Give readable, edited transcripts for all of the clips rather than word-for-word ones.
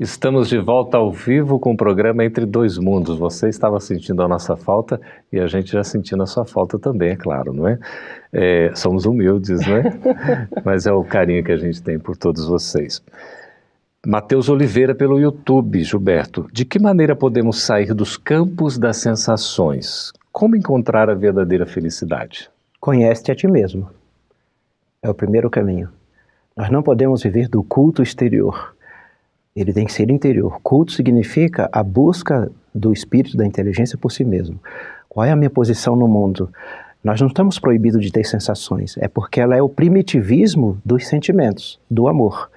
Estamos de volta ao vivo com o programa Entre Dois Mundos. Você estava sentindo a nossa falta e a gente já sentindo a sua falta também, é claro, não é? Somos humildes, não é? Mas é o carinho que a gente tem por todos vocês. Matheus Oliveira pelo YouTube, Gilberto. De que maneira podemos sair dos campos das sensações? Como encontrar a verdadeira felicidade? Conhece-te a ti mesmo. É o primeiro caminho. Nós não podemos viver do culto exterior. Ele tem que ser interior. Culto significa a busca do espírito, da inteligência por si mesmo. Qual é a minha posição no mundo? Nós não estamos proibidos de ter sensações. É porque ela é o primitivismo dos sentimentos, do amor.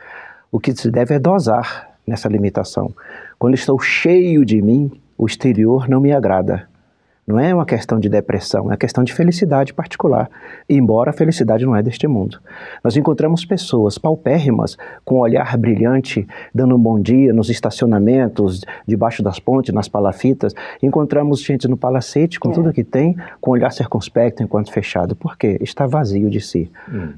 O que se deve é dosar nessa limitação. Quando estou cheio de mim, o exterior não me agrada. Não é uma questão de depressão, é uma questão de felicidade particular, embora a felicidade não é deste mundo. Nós encontramos pessoas paupérrimas, com um olhar brilhante, dando um bom dia nos estacionamentos, debaixo das pontes, nas palafitas. Encontramos gente no palacete, com tudo que tem, com um olhar circunspecto enquanto fechado. Por quê? Está vazio de si.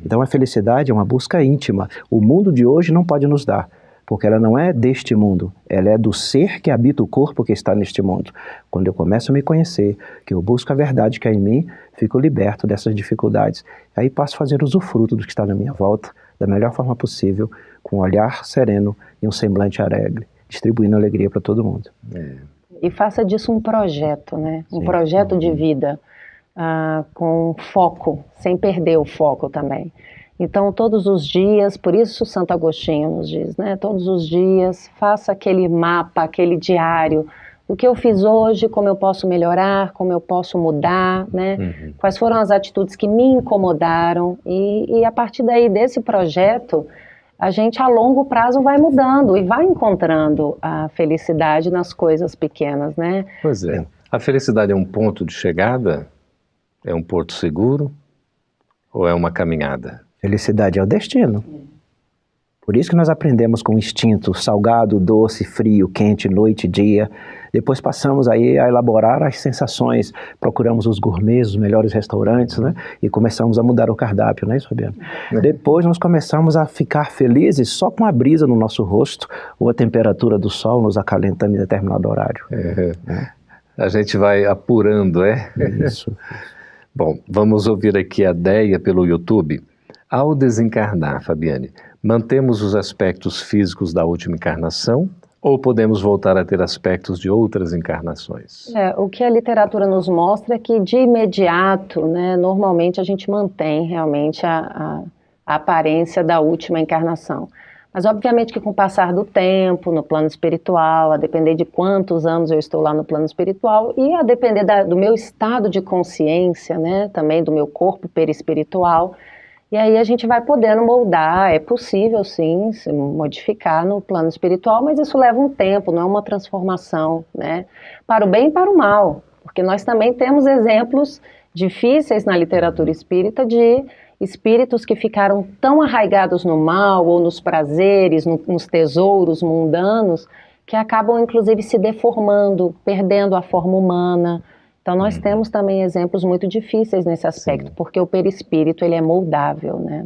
Então a felicidade é uma busca íntima. O mundo de hoje não pode nos dar. Porque ela não é deste mundo, ela é do ser que habita o corpo que está neste mundo. Quando eu começo a me conhecer, que eu busco a verdade que há em mim, fico liberto dessas dificuldades. Aí passo a fazer usufruto do que está na minha volta, da melhor forma possível, com um olhar sereno e um semblante alegre, distribuindo alegria para todo mundo. E faça disso um projeto, né? Um projeto de vida, com foco, sem perder o foco também. Então, todos os dias, por isso Santo Agostinho nos diz, né? Todos os dias, faça aquele mapa, aquele diário, do que eu fiz hoje, como eu posso melhorar, como eu posso mudar, né? Quais foram as atitudes que me incomodaram e a partir daí, desse projeto, a gente a longo prazo vai mudando e vai encontrando a felicidade nas coisas pequenas, né? Pois é. A felicidade é um ponto de chegada? É um porto seguro? Ou é uma caminhada? Felicidade é o destino. Por isso que nós aprendemos com instinto, salgado, doce, frio, quente, noite, dia. Depois passamos aí a elaborar as sensações, procuramos os gourmets, os melhores restaurantes, né? E começamos a mudar o cardápio, não é isso, Fabiano? Depois nós começamos a ficar felizes só com a brisa no nosso rosto ou a temperatura do sol nos acalentando em determinado horário. A gente vai apurando, Isso. Bom, vamos ouvir aqui a Deia pelo YouTube. Ao desencarnar, Fabiane, mantemos os aspectos físicos da última encarnação ou podemos voltar a ter aspectos de outras encarnações? O que a literatura nos mostra é que de imediato, né, normalmente a gente mantém realmente a aparência da última encarnação. Mas obviamente que com o passar do tempo, no plano espiritual, a depender de quantos anos eu estou lá no plano espiritual e a depender do meu estado de consciência, né, também do meu corpo perispiritual, e aí a gente vai podendo moldar, é possível sim se modificar no plano espiritual, mas isso leva um tempo, não é uma transformação, né? Para o bem e para o mal, porque nós também temos exemplos difíceis na literatura espírita de espíritos que ficaram tão arraigados no mal ou nos prazeres, nos tesouros mundanos, que acabam inclusive se deformando, perdendo a forma humana. Então nós temos também exemplos muito difíceis nesse aspecto, porque o perispírito ele é moldável, né?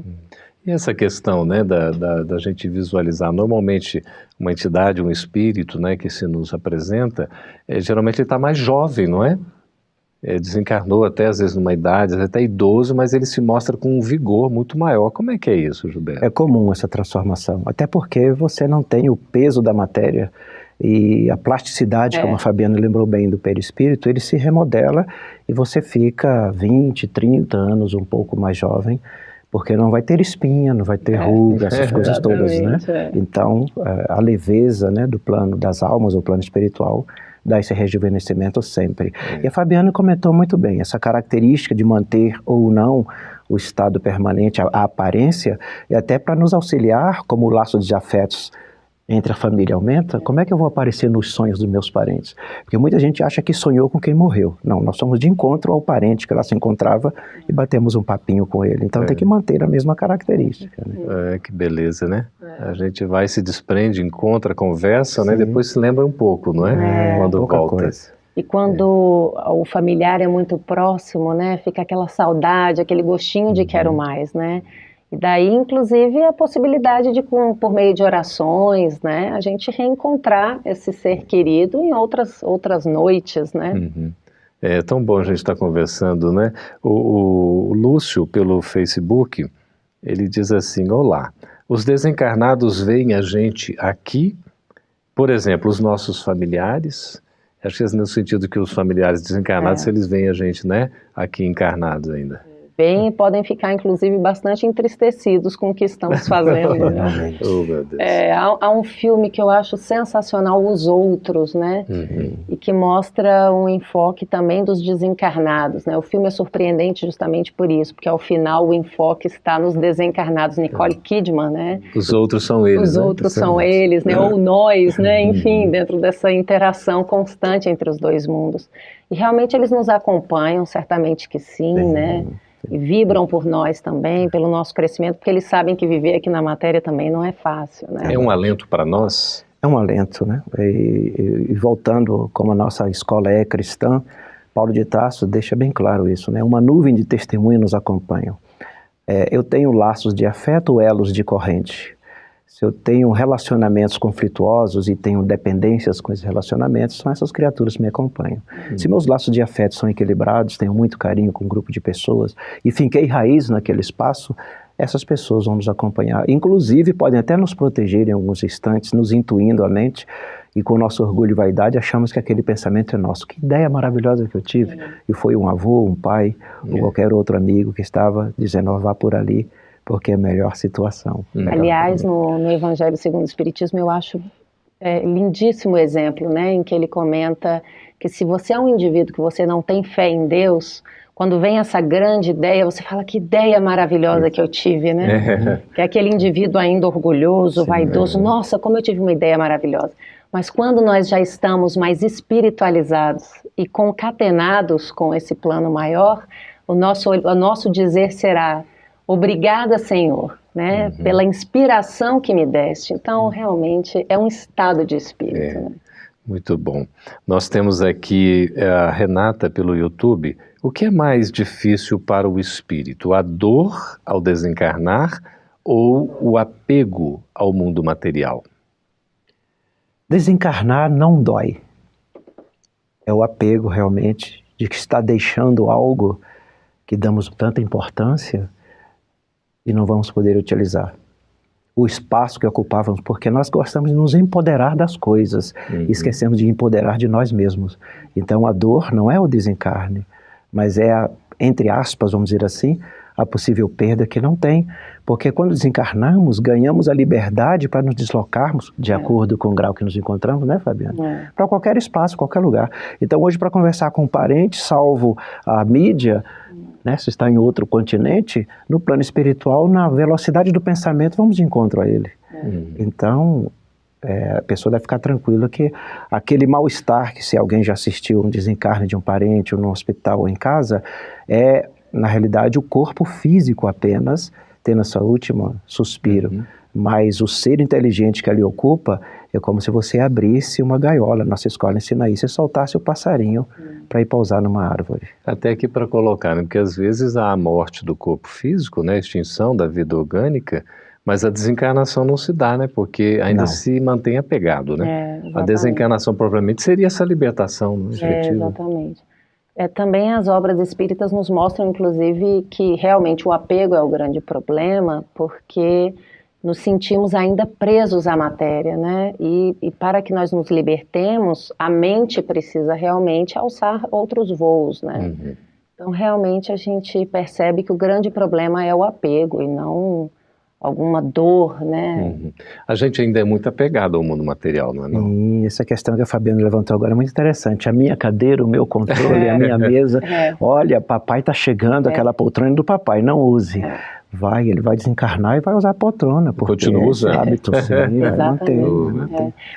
E essa questão, né, da gente visualizar, normalmente uma entidade, um espírito, né, que se nos apresenta, geralmente ele está mais jovem, não é? Desencarnou até às vezes numa idade, até idoso, mas ele se mostra com um vigor muito maior. Como é que é isso, Gilberto? É comum essa transformação, até porque você não tem o peso da matéria. E a plasticidade, como a Fabiana lembrou bem do perispírito, ele se remodela e você fica 20, 30 anos um pouco mais jovem, porque não vai ter espinha, não vai ter ruga, essas coisas todas, né? Então, a leveza, né, do plano das almas, o plano espiritual, dá esse rejuvenescimento sempre. E a Fabiana comentou muito bem, essa característica de manter ou não o estado permanente, a aparência, e até para nos auxiliar, como o laço de afetos entre a família aumenta, como é que eu vou aparecer nos sonhos dos meus parentes? Porque muita gente acha que sonhou com quem morreu. Não, nós somos de encontro ao parente que lá se encontrava e batemos um papinho com ele. Então tem que manter a mesma característica. Né? Que beleza, né? A gente vai, se desprende, encontra, conversa, né? Depois se lembra um pouco, não é? Quando pouca volta. Coisa. E quando o familiar é muito próximo, né? Fica aquela saudade, aquele gostinho de quero mais, né? E daí, inclusive, a possibilidade de, por meio de orações, né, a gente reencontrar esse ser querido em outras noites, né? Uhum. É tão bom a gente estar conversando, né? O Lúcio, pelo Facebook, ele diz assim: olá, os desencarnados veem a gente aqui, por exemplo, os nossos familiares. Acho que é no sentido que os familiares desencarnados, eles veem a gente, né, aqui encarnados ainda. Bem, e podem ficar, inclusive, bastante entristecidos com o que estamos fazendo, né? Oh, meu Deus. Há um filme que eu acho sensacional, Os Outros, né? E que mostra um enfoque também dos desencarnados, né? O filme é surpreendente justamente por isso, porque ao final o enfoque está nos desencarnados. Nicole Kidman, né? Os outros são eles, Os outros são eles, né? Ou nós, né? Enfim, dentro dessa interação constante entre os dois mundos. E realmente eles nos acompanham, certamente que sim, né? E vibram por nós também, pelo nosso crescimento, porque eles sabem que viver aqui na matéria também não é fácil, né? É um alento para nós? É um alento, né? E voltando, como a nossa escola é cristã, Paulo de Tarso deixa bem claro isso, né? Uma nuvem de testemunhas nos acompanham. Eu tenho laços de afeto, elos de corrente. Se eu tenho relacionamentos conflituosos e tenho dependências com esses relacionamentos, são essas criaturas que me acompanham. Se meus laços de afeto são equilibrados, tenho muito carinho com um grupo de pessoas e finquei raiz naquele espaço, essas pessoas vão nos acompanhar. Inclusive, podem até nos proteger em alguns instantes, nos intuindo a mente, e com nosso orgulho e vaidade achamos que aquele pensamento é nosso. Que ideia maravilhosa que eu tive! E foi um avô, um pai, ou qualquer outro amigo que estava dizendo: vá por ali, porque é a melhor situação. Aliás, no Evangelho segundo o Espiritismo, eu acho lindíssimo o exemplo, né, em que ele comenta que se você é um indivíduo que você não tem fé em Deus, quando vem essa grande ideia, você fala: que ideia maravilhosa que eu tive, né? Que é aquele indivíduo ainda orgulhoso, vaidoso, nossa, como eu tive uma ideia maravilhosa. Mas quando nós já estamos mais espiritualizados e concatenados com esse plano maior, o nosso dizer será: obrigada, Senhor, né, pela inspiração que me deste. Então, realmente, é um estado de espírito. Né? Muito bom. Nós temos aqui a Renata pelo YouTube. O que é mais difícil para o espírito? A dor ao desencarnar ou o apego ao mundo material? Desencarnar não dói. É o apego, realmente, de que está deixando algo que damos tanta importância e não vamos poder utilizar. O espaço que ocupávamos, porque nós gostamos de nos empoderar das coisas, e esquecemos de empoderar de nós mesmos. Então a dor não é o desencarne, mas é, entre aspas, vamos dizer assim, a possível perda que não tem, porque quando desencarnamos, ganhamos a liberdade para nos deslocarmos, de acordo com o grau que nos encontramos, né, Fabiana? Para qualquer espaço, qualquer lugar. Então hoje, para conversar com um parente, salvo a mídia, né, se está em outro continente, no plano espiritual, na velocidade do pensamento, vamos de encontro a ele. Então, a pessoa deve ficar tranquila que aquele mal-estar, que se alguém já assistiu um desencarne de um parente, ou no hospital ou em casa, é, na realidade, o corpo físico apenas, tendo essa última suspiro. Mas o ser inteligente que ali ocupa é como se você abrisse uma gaiola. Nossa escola ensina isso, e soltasse o passarinho para ir pousar numa árvore. Até aqui para colocar, né? Porque às vezes há a morte do corpo físico, né? A extinção da vida orgânica, mas a desencarnação não se dá, né? Porque ainda se mantém apegado, né? A desencarnação propriamente seria essa libertação, né? Efetiva. Exatamente. Também as obras espíritas nos mostram, inclusive, que realmente o apego é o grande problema, porque nos sentimos ainda presos à matéria, né? E para que nós nos libertemos, a mente precisa realmente alçar outros voos, né? Então, realmente, a gente percebe que o grande problema é o apego e não alguma dor, né? A gente ainda é muito apegado ao mundo material, não é não? E essa questão que a Fabiana levantou agora é muito interessante. A minha cadeira, o meu controle, a minha mesa. Olha, papai está chegando, aquela poltrona do papai, não use. Ele vai desencarnar e vai usar a poltrona. Continua usando. Hábito, sim, vai manter.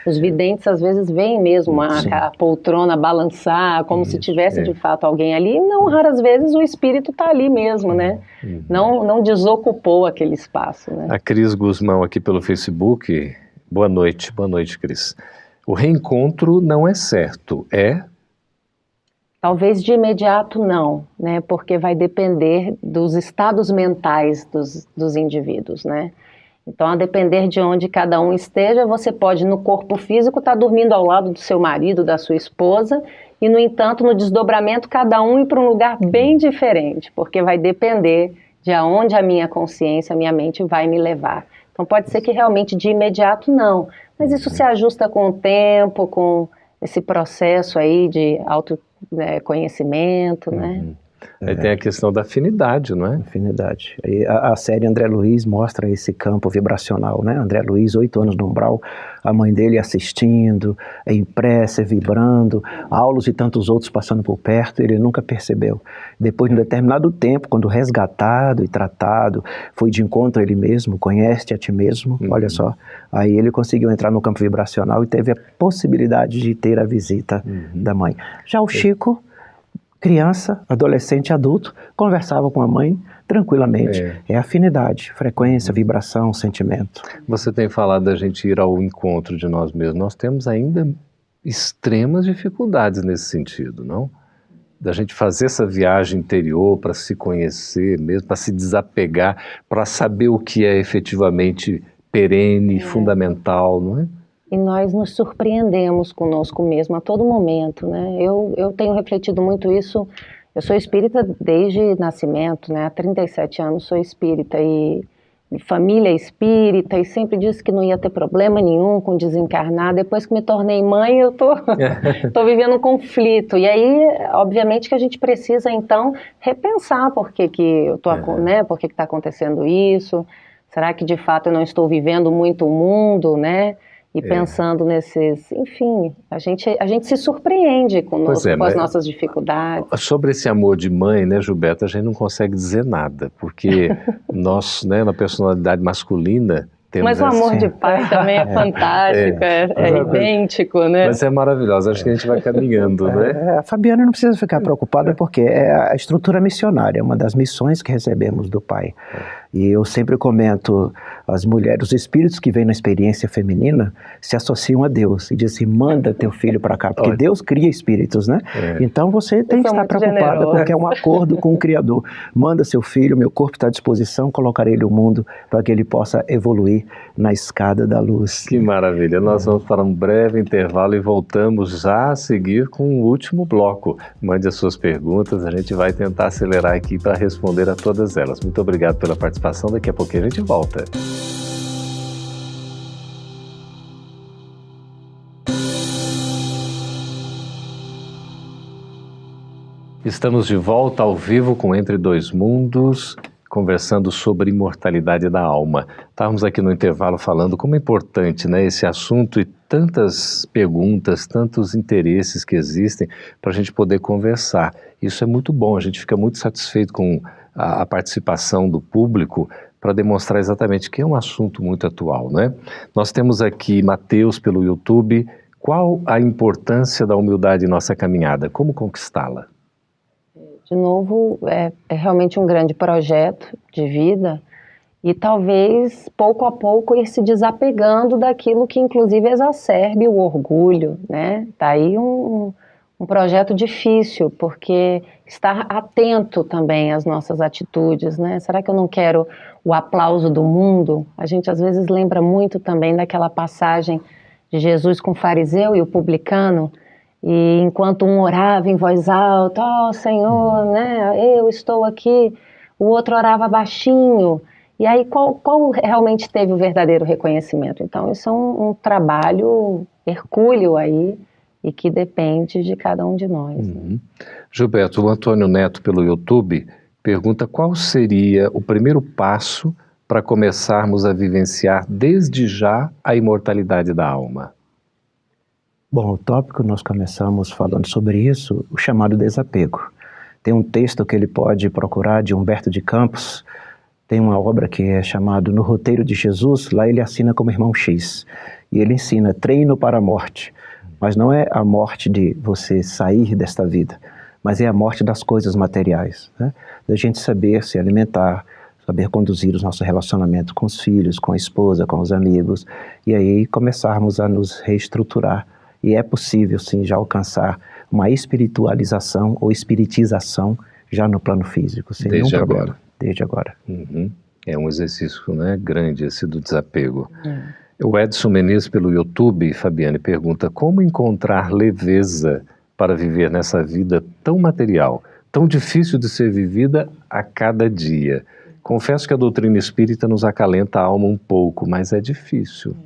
Os videntes às vezes veem mesmo a poltrona balançar, como se tivesse de fato alguém ali, e não raras vezes o espírito está ali mesmo, né? Não desocupou aquele espaço, né? A Cris Guzmão aqui pelo Facebook, boa noite, Cris. O reencontro não é certo, Talvez de imediato não, né? Porque vai depender dos estados mentais dos indivíduos, né? Então, a depender de onde cada um esteja, você pode, no corpo físico, estar dormindo ao lado do seu marido, da sua esposa, e, no entanto, no desdobramento, cada um ir para um lugar bem diferente, porque vai depender de aonde a minha consciência, a minha mente vai me levar. Então, pode ser que realmente de imediato não, mas isso se ajusta com o tempo, com esse processo aí de autoconhecimento, né? Aí tem a questão da afinidade, não é? Afinidade. E a série André Luiz mostra esse campo vibracional, né? André Luiz, 8 anos no umbral, a mãe dele assistindo, em prece, vibrando, Aulos e tantos outros passando por perto, ele nunca percebeu. Depois de um determinado tempo, quando resgatado e tratado, foi de encontro a ele mesmo, conhece-te a ti mesmo, olha só, aí ele conseguiu entrar no campo vibracional e teve a possibilidade de ter a visita da mãe. Já o Chico, criança, adolescente, adulto, conversava com a mãe tranquilamente. É afinidade, frequência, vibração, sentimento. Você tem falado da gente ir ao encontro de nós mesmos. Nós temos ainda extremas dificuldades nesse sentido, não? Da gente fazer essa viagem interior para se conhecer mesmo, para se desapegar, para saber o que é efetivamente perene, fundamental, não é? E nós nos surpreendemos conosco mesmo a todo momento, né? Eu tenho refletido muito isso. Eu sou espírita desde nascimento, né? Há 37 anos sou espírita e família espírita, e sempre disse que não ia ter problema nenhum com desencarnar. Depois que me tornei mãe, eu tô vivendo um conflito. E aí, obviamente que a gente precisa, então, repensar por que eu tô, né? Por que está acontecendo isso? Será que, de fato, eu não estou vivendo muito o mundo, né? E pensando nesses, enfim, a gente se surpreende conosco, com as nossas dificuldades. Sobre esse amor de mãe, né, Gilberto, a gente não consegue dizer nada, porque nós, né, na personalidade masculina, temos... Mas o amor de pai também é fantástico, é idêntico, né? Mas é maravilhoso, acho que a gente vai caminhando, né? A Fabiana não precisa ficar preocupada porque é a estrutura missionária, é uma das missões que recebemos do pai. E eu sempre comento, as mulheres, os espíritos que vêm na experiência feminina se associam a Deus e dizem assim, manda teu filho para cá, porque Deus cria espíritos, né? Então você tem que estar preocupada porque é um acordo com o Criador. Manda seu filho, meu corpo está à disposição, colocarei ele no mundo para que ele possa evoluir na escada da luz. Que maravilha, nós vamos para um breve intervalo e voltamos já a seguir com o último bloco. Mande as suas perguntas, a gente vai tentar acelerar aqui para responder a todas elas. Muito obrigado pela participação. Daqui a pouquinho a gente volta. Estamos de volta ao vivo com Entre Dois Mundos, conversando sobre imortalidade da alma. Estávamos aqui no intervalo falando como é importante, né, esse assunto e tantas perguntas, tantos interesses que existem para a gente poder conversar. Isso é muito bom, a gente fica muito satisfeito com a participação do público para demonstrar exatamente que é um assunto muito atual, né? Nós temos aqui Mateus pelo YouTube. Qual a importância da humildade em nossa caminhada? Como conquistá-la? De novo, é realmente um grande projeto de vida e talvez pouco a pouco ir se desapegando daquilo que inclusive exacerbe o orgulho, né? Tá aí um projeto difícil, porque estar atento também às nossas atitudes, né? Será que eu não quero o aplauso do mundo? A gente às vezes lembra muito também daquela passagem de Jesus com o fariseu e o publicano, e enquanto um orava em voz alta, ó Senhor, né, eu estou aqui, o outro orava baixinho, e aí qual realmente teve o verdadeiro reconhecimento? Então isso é um trabalho hercúleo aí, e que depende de cada um de nós. Né? Gilberto, o Antônio Neto pelo YouTube pergunta qual seria o primeiro passo para começarmos a vivenciar desde já a imortalidade da alma? Bom, o tópico nós começamos falando sobre isso, o chamado desapego. Tem um texto que ele pode procurar de Humberto de Campos, tem uma obra que é chamada No Roteiro de Jesus, lá ele assina como Irmão X, e ele ensina treino para a morte. Mas não é a morte de você sair desta vida, mas é a morte das coisas materiais, né? Da gente saber se alimentar, saber conduzir o nosso relacionamento com os filhos, com a esposa, com os amigos, e aí começarmos a nos reestruturar. E é possível, sim, já alcançar uma espiritualização ou espiritização já no plano físico, sem nenhum problema. Desde agora. Uhum. É um exercício, né, grande esse do desapego. O Edson Menezes pelo YouTube, Fabiane, pergunta: como encontrar leveza para viver nessa vida tão material, tão difícil de ser vivida a cada dia? Confesso que a doutrina espírita nos acalenta a alma um pouco, mas é difícil.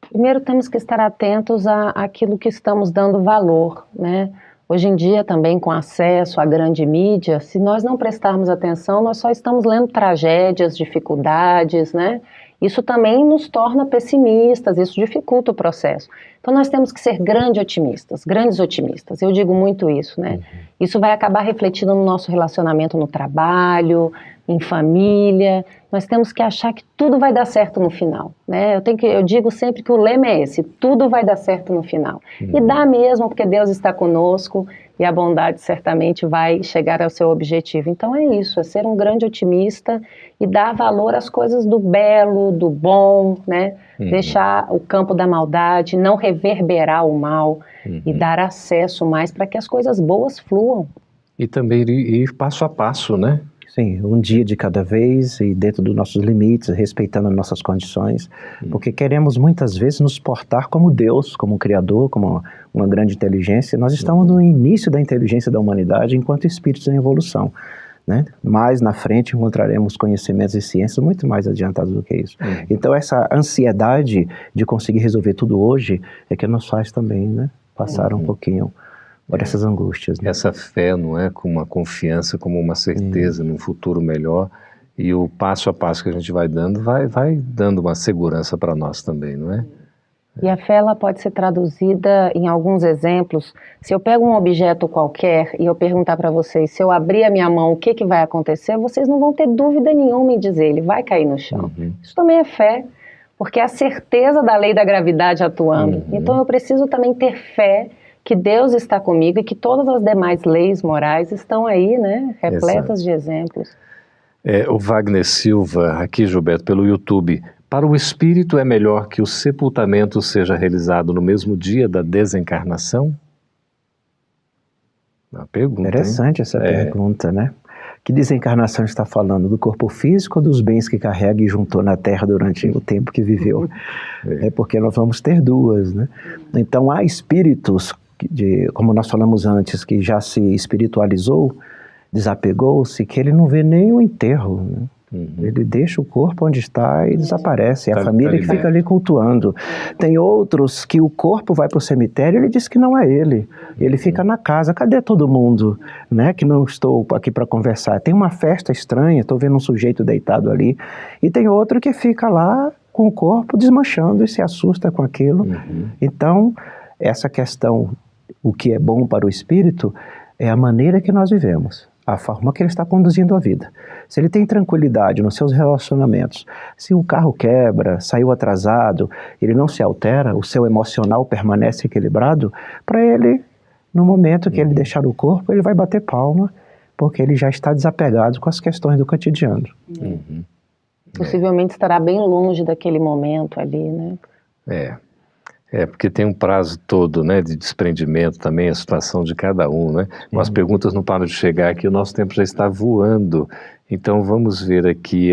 Primeiro temos que estar atentos àquilo que estamos dando valor, né? Hoje em dia também com acesso à grande mídia, se nós não prestarmos atenção, nós só estamos lendo tragédias, dificuldades, né? Isso também nos torna pessimistas, isso dificulta o processo. Então nós temos que ser grandes otimistas, eu digo muito isso, né? Isso vai acabar refletindo no nosso relacionamento no trabalho, em família. Nós temos que achar que tudo vai dar certo no final, né? Eu digo sempre que o lema é esse: tudo vai dar certo no final. E dá mesmo, porque Deus está conosco e a bondade certamente vai chegar ao seu objetivo. Então é isso, é ser um grande otimista e dar valor às coisas do belo, do bom, né? Deixar o campo da maldade, não reverberar o mal e dar acesso mais para que as coisas boas fluam. E também ir passo a passo, né? Sim, um dia de cada vez e dentro dos nossos limites, respeitando as nossas condições, porque queremos muitas vezes nos portar como Deus, como um Criador, como uma grande inteligência. Nós estamos no início da inteligência da humanidade enquanto espíritos em evolução, né? Mais na frente encontraremos conhecimentos e ciências muito mais adiantados do que isso. Então essa ansiedade de conseguir resolver tudo hoje é que nos faz também, né, passar um pouquinho por essas angústias, né? Essa fé, não é? Com uma confiança, como uma certeza num futuro melhor, e o passo a passo que a gente vai dando, vai dando uma segurança para nós também, não é? E a fé, ela pode ser traduzida em alguns exemplos. Se eu pego um objeto qualquer e eu perguntar para vocês, se eu abrir a minha mão, o que vai acontecer, vocês não vão ter dúvida nenhuma em dizer, ele vai cair no chão. Isso também é fé, porque é a certeza da lei da gravidade atuando. Então eu preciso também ter fé que Deus está comigo e que todas as demais leis morais estão aí, né, repletas de exemplos. O Wagner Silva, aqui, Gilberto, pelo YouTube: para o espírito é melhor que o sepultamento seja realizado no mesmo dia da desencarnação? Uma pergunta. Interessante essa pergunta, né? Que desencarnação está falando? Do corpo físico ou dos bens que carrega e juntou na Terra durante o tempo que viveu? É porque nós vamos ter duas, né? Então há espíritos, como nós falamos antes, que já se espiritualizou, desapegou-se, que ele não vê nem o enterro, né? Ele deixa o corpo onde está e desaparece. É a família que fica ali cultuando. Tem outros que o corpo vai para o cemitério e ele diz que não é ele. Ele fica na casa. Cadê todo mundo, né? Que não estou aqui para conversar. Tem uma festa estranha, estou vendo um sujeito deitado ali. E tem outro que fica lá com o corpo desmanchando e se assusta com aquilo. Então, essa questão, o que é bom para o espírito, é a maneira que nós vivemos, a forma que ele está conduzindo a vida. Se ele tem tranquilidade nos seus relacionamentos, se o carro quebra, saiu atrasado, ele não se altera, o seu emocional permanece equilibrado, para ele, no momento que ele deixar o corpo, ele vai bater palma, porque ele já está desapegado com as questões do cotidiano. Possivelmente estará bem longe daquele momento ali, né? Porque tem um prazo todo, né, de desprendimento também, a situação de cada um, né? As perguntas não param de chegar aqui, o nosso tempo já está voando. Então vamos ver aqui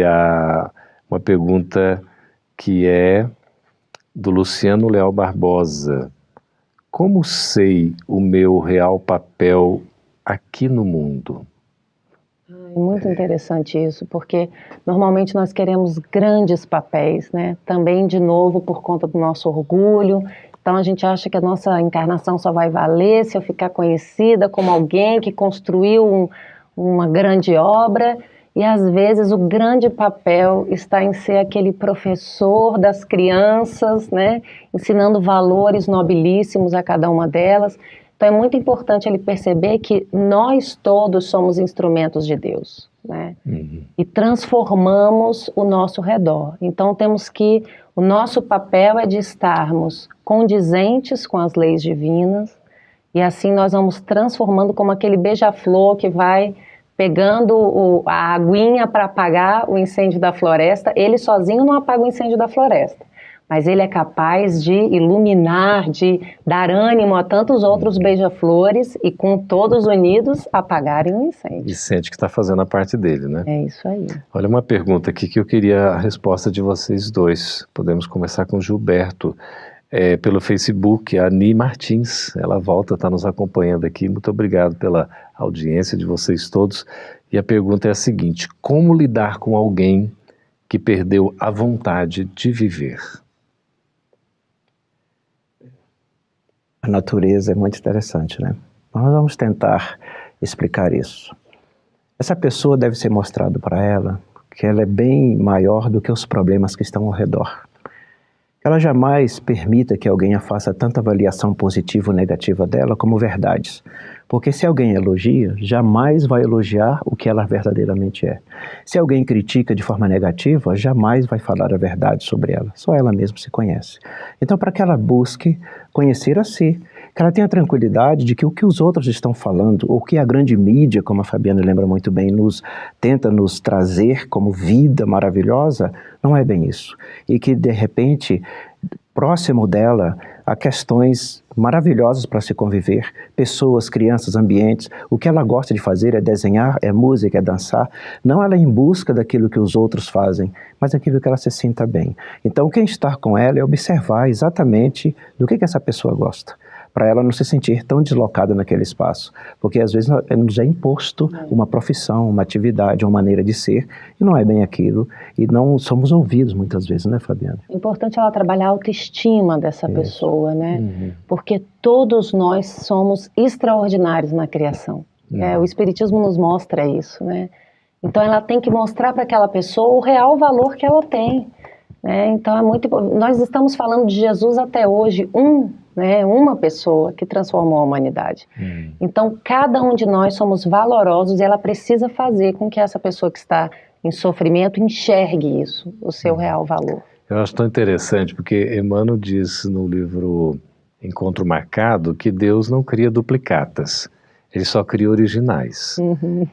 uma pergunta que é do Luciano Leal Barbosa. Como sei o meu real papel aqui no mundo? Muito interessante isso, porque normalmente nós queremos grandes papéis, né? Também, de novo, por conta do nosso orgulho. Então a gente acha que a nossa encarnação só vai valer se eu ficar conhecida como alguém que construiu uma grande obra, e às vezes o grande papel está em ser aquele professor das crianças, né? Ensinando valores nobilíssimos a cada uma delas. Então é muito importante ele perceber que nós todos somos instrumentos de Deus, né? E transformamos o nosso redor. Então o nosso papel é de estarmos condizentes com as leis divinas, e assim nós vamos transformando como aquele beija-flor que vai pegando a aguinha para apagar o incêndio da floresta. Ele sozinho não apaga o incêndio da floresta, mas ele é capaz de iluminar, de dar ânimo a tantos outros beija-flores e com todos unidos apagarem o incêndio. E sente que está fazendo a parte dele, né? É isso aí. Olha, uma pergunta aqui que eu queria a resposta de vocês dois. Podemos começar com o Gilberto. Pelo Facebook, a Ani Martins, ela volta, está nos acompanhando aqui. Muito obrigado pela audiência de vocês todos. E a pergunta é a seguinte: como lidar com alguém que perdeu a vontade de viver? A natureza é muito interessante, né? Nós vamos tentar explicar isso. Essa pessoa deve ser mostrado para ela que ela é bem maior do que os problemas que estão ao redor. Ela jamais permita que alguém faça tanta avaliação positiva ou negativa dela como verdades. Porque se alguém elogia, jamais vai elogiar o que ela verdadeiramente é. Se alguém critica de forma negativa, jamais vai falar a verdade sobre ela. Só ela mesma se conhece. Então, para que ela busque conhecer a si, que ela tenha tranquilidade de que o que os outros estão falando, ou que a grande mídia, como a Fabiana lembra muito bem, tenta nos trazer como vida maravilhosa, não é bem isso. E que, de repente, próximo dela, há questões maravilhosas para se conviver, pessoas, crianças, ambientes. O que ela gosta de fazer é desenhar, é música, é dançar. Não ela em busca daquilo que os outros fazem, mas aquilo que ela se sinta bem. Então, quem está com ela é observar exatamente do que essa pessoa gosta, para ela não se sentir tão deslocada naquele espaço. Porque às vezes nos é imposto uma profissão, uma atividade, uma maneira de ser, e não é bem aquilo, e não somos ouvidos muitas vezes, né, Fabiana? É importante ela trabalhar a autoestima dessa pessoa, né? Porque todos nós somos extraordinários na criação. O Espiritismo nos mostra isso, né? Então ela tem que mostrar para aquela pessoa o real valor que ela tem. Então é muito importante. Nós estamos falando de Jesus até hoje, uma pessoa que transformou a humanidade. Então, cada um de nós somos valorosos e ela precisa fazer com que essa pessoa que está em sofrimento enxergue isso, o seu real valor. Eu acho tão interessante, porque Emmanuel diz no livro Encontro Marcado que Deus não cria duplicatas, Ele só cria originais.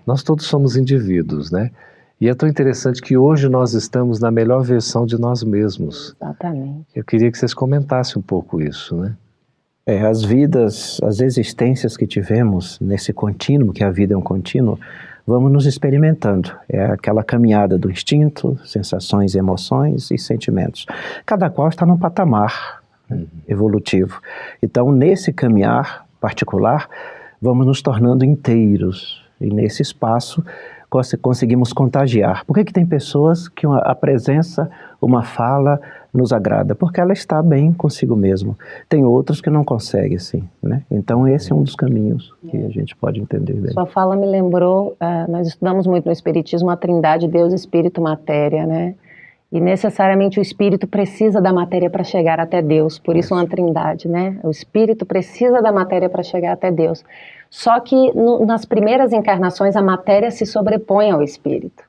Nós todos somos indivíduos, né? E é tão interessante que hoje nós estamos na melhor versão de nós mesmos. Exatamente. Eu queria que vocês comentassem um pouco isso, né? As vidas, as existências que tivemos nesse contínuo, que a vida é um contínuo, vamos nos experimentando. É aquela caminhada do instinto, sensações, emoções e sentimentos. Cada qual está num patamar evolutivo. Então, nesse caminhar particular, vamos nos tornando inteiros. E nesse espaço, conseguimos contagiar. Por que tem pessoas que a presença, uma fala, nos agrada? Porque ela está bem consigo mesmo. Tem outros que não conseguem, assim, né? Então esse é um dos caminhos que a gente pode entender bem. Sua fala me lembrou, nós estudamos muito no Espiritismo a trindade Deus, Espírito, Matéria, né? E necessariamente o Espírito precisa da matéria para chegar até Deus, por isso uma trindade, né? O Espírito precisa da matéria para chegar até Deus. Só que nas primeiras encarnações a matéria se sobrepõe ao Espírito.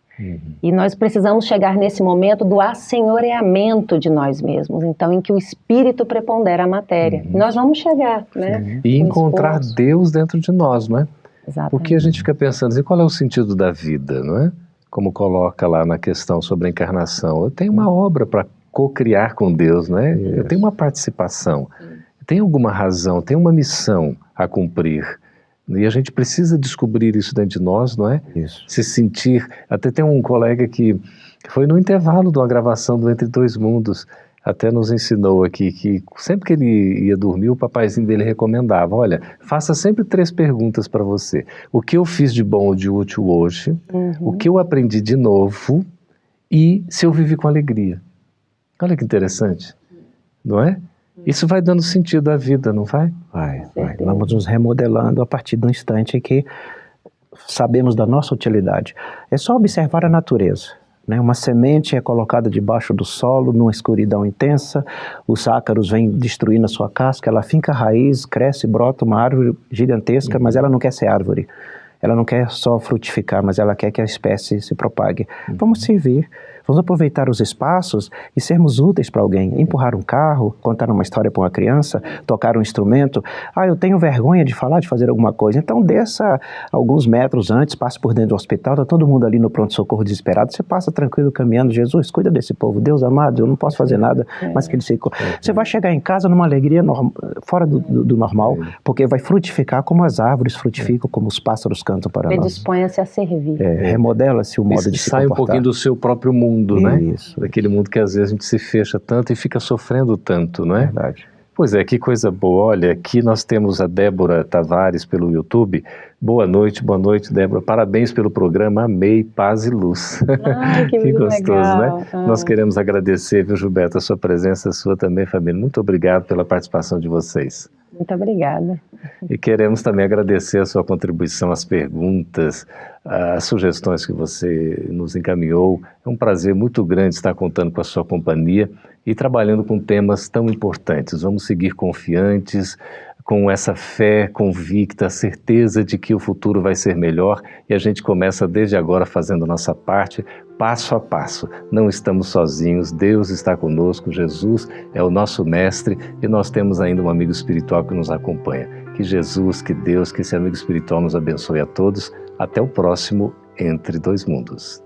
E nós precisamos chegar nesse momento do assenhoreamento de nós mesmos, então em que o Espírito prepondera a matéria. E nós vamos chegar, né? E encontrar Deus dentro de nós, não é? Exatamente. Porque a gente fica pensando assim, qual é o sentido da vida, não é? Como coloca lá na questão sobre a encarnação. Eu tenho uma obra para co-criar com Deus, não é? Eu tenho uma participação, tem alguma razão, tem uma missão a cumprir. E a gente precisa descobrir isso dentro de nós, não é? Isso. Se sentir... Até tem um colega que foi no intervalo de uma gravação do Entre Dois Mundos, até nos ensinou aqui que sempre que ele ia dormir, o papaizinho dele recomendava, olha, faça sempre 3 perguntas para você. O que eu fiz de bom ou de útil hoje, o que eu aprendi de novo e se eu vivi com alegria. Olha que interessante, não é? Isso vai dando sentido à vida, não vai? Vai. Vamos nos remodelando a partir do instante em que sabemos da nossa utilidade. É só observar a natureza, né? Uma semente é colocada debaixo do solo, numa escuridão intensa, os ácaros vêm destruindo a sua casca, ela finca a raiz, cresce, brota uma árvore gigantesca, mas ela não quer ser árvore. Ela não quer só frutificar, mas ela quer que a espécie se propague. Vamos servir, Vamos aproveitar os espaços e sermos úteis para alguém. Empurrar um carro, contar uma história para uma criança, tocar um instrumento. Eu tenho vergonha de falar, de fazer alguma coisa. Então desça alguns metros antes, passe por dentro do hospital, está todo mundo ali no pronto-socorro desesperado. Você passa tranquilo caminhando. Jesus, cuida desse povo. Deus amado, eu não posso fazer nada, mas que ele se... Você vai chegar em casa numa alegria fora do normal, porque vai frutificar como as árvores frutificam, como os pássaros cantam para nós. Predisponha-se a servir. Remodela-se o modo de se sai comportar. Um pouquinho do seu próprio mundo, né? Isso. Daquele mundo que às vezes a gente se fecha tanto e fica sofrendo tanto, não é? Verdade. Pois é, que coisa boa. Olha, aqui nós temos a Débora Tavares pelo YouTube. Boa noite, Débora. Parabéns pelo programa, amei, paz e luz. Ai, que gostoso, legal. né? Nós queremos agradecer, viu, Gilberto, a sua presença, a sua também, família. Muito obrigado pela participação de vocês. Muito obrigada. E queremos também agradecer a sua contribuição, as perguntas, as sugestões que você nos encaminhou. É um prazer muito grande estar contando com a sua companhia e trabalhando com temas tão importantes. Vamos seguir confiantes, com essa fé convicta, a certeza de que o futuro vai ser melhor, e a gente começa desde agora fazendo a nossa parte, passo a passo. Não estamos sozinhos, Deus está conosco, Jesus é o nosso mestre e nós temos ainda um amigo espiritual que nos acompanha. Que Jesus, que Deus, que esse amigo espiritual nos abençoe a todos. Até o próximo Entre Dois Mundos.